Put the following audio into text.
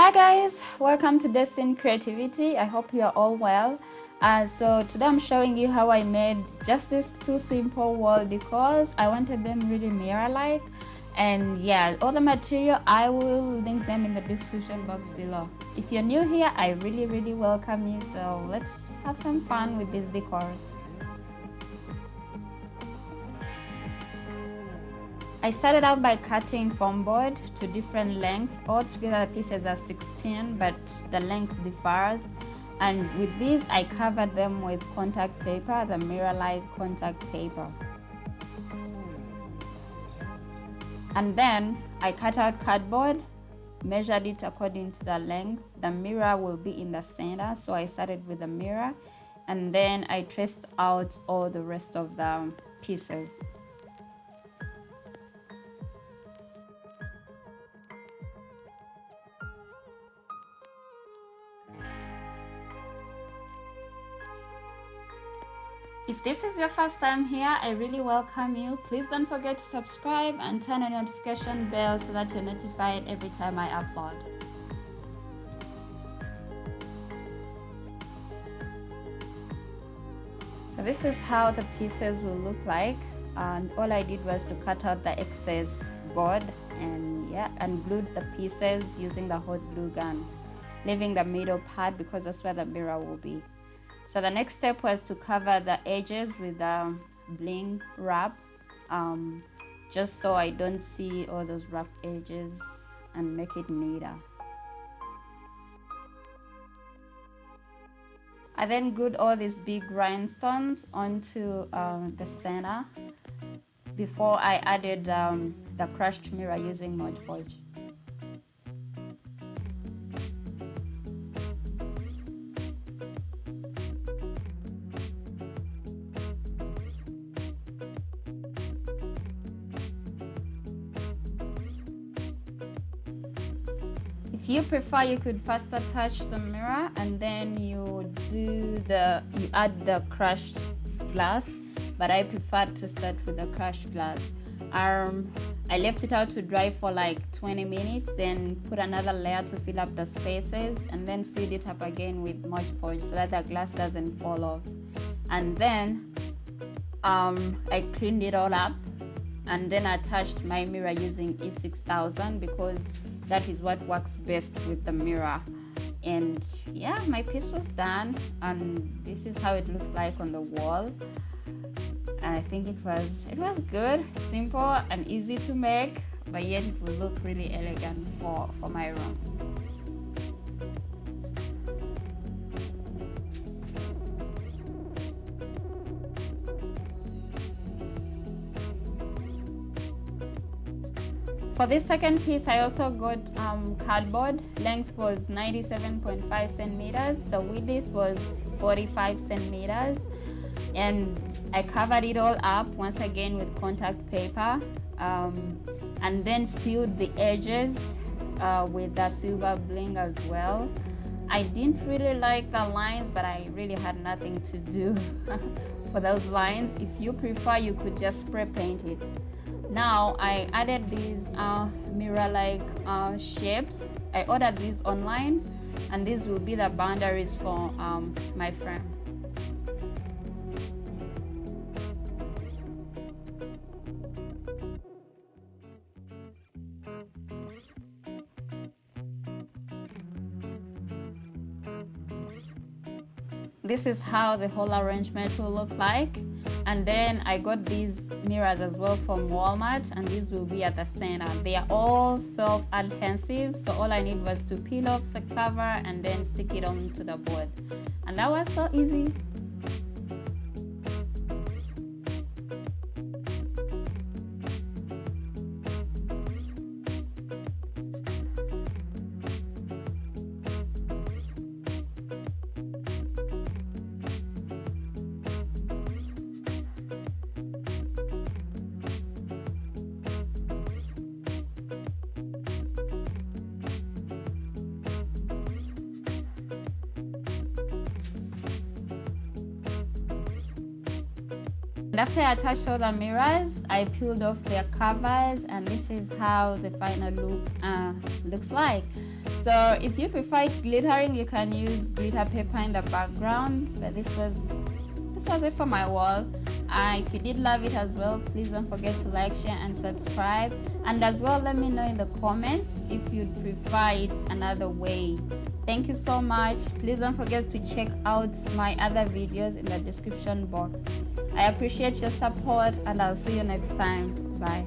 Hi guys, welcome to Destin Creativity. I hope you are all well. So today I'm showing you how I made just these two simple wall decors. I wanted them really mirror-like, and yeah, all the material I will link them in the description box below. If you're new here, I really welcome you. So let's have some fun with these decors. I started out by cutting foam board to different lengths. Altogether the pieces are 16, but the length differs. And with these, I covered them with contact paper, the mirror-like contact paper. And then I cut out cardboard, measured it according to the length. The mirror will be in the center, so I started with the mirror, and then I traced out all the rest of the pieces. If this is your first time here, I really welcome you. Please don't forget to subscribe and turn on the notification bell so that you're notified every time I upload. So this is how the pieces will look like, and all I did was to cut out the excess board and glued the pieces using the hot glue gun, leaving the middle part because that's where the mirror will be. So the next step was to cover the edges with the bling wrap, just so I don't see all those rough edges, and make it neater. I then glued all these big rhinestones onto the center before I added the crushed mirror using Mod Podge. If you prefer, you could first attach the mirror and then you add the crushed glass, but I preferred to start with the crushed glass. I left it out to dry for like 20 minutes, then put another layer to fill up the spaces, and then sealed it up again with Mod Podge so that the glass doesn't fall off. And then I cleaned it all up, and then attached my mirror using E6000 because that is what works best with the mirror. And yeah, my piece was done, and this is how it looks like on the wall. And I think it was good, simple and easy to make, but yet it will look really elegant for my room. For this second piece, I also got cardboard. Length was 97.5 centimeters. The width was 45 centimeters. And I covered it all up once again with contact paper, and then sealed the edges with the silver bling as well. I didn't really like the lines, but I really had nothing to do for those lines. If you prefer, you could just spray paint it. Now I added these mirror-like shapes. I ordered these online, and these will be the boundaries for my frame. This is how the whole arrangement will look like. And then I got these mirrors as well from Walmart, and these will be at the center. They are all self-adhesive, so all I need was to peel off the cover and then stick it onto the board. And that was so easy. And after I attached all the mirrors, I peeled off their covers, and this is how the final look looks like. So if you prefer it glittering, you can use glitter paper in the background, but this was it for my wall. If you did love it as well, please don't forget to like, share and subscribe, and as well let me know in the comments if you'd prefer it another way. Thank you so much. Please don't forget to check out my other videos in the description box. I appreciate your support, and I'll see you next time. Bye.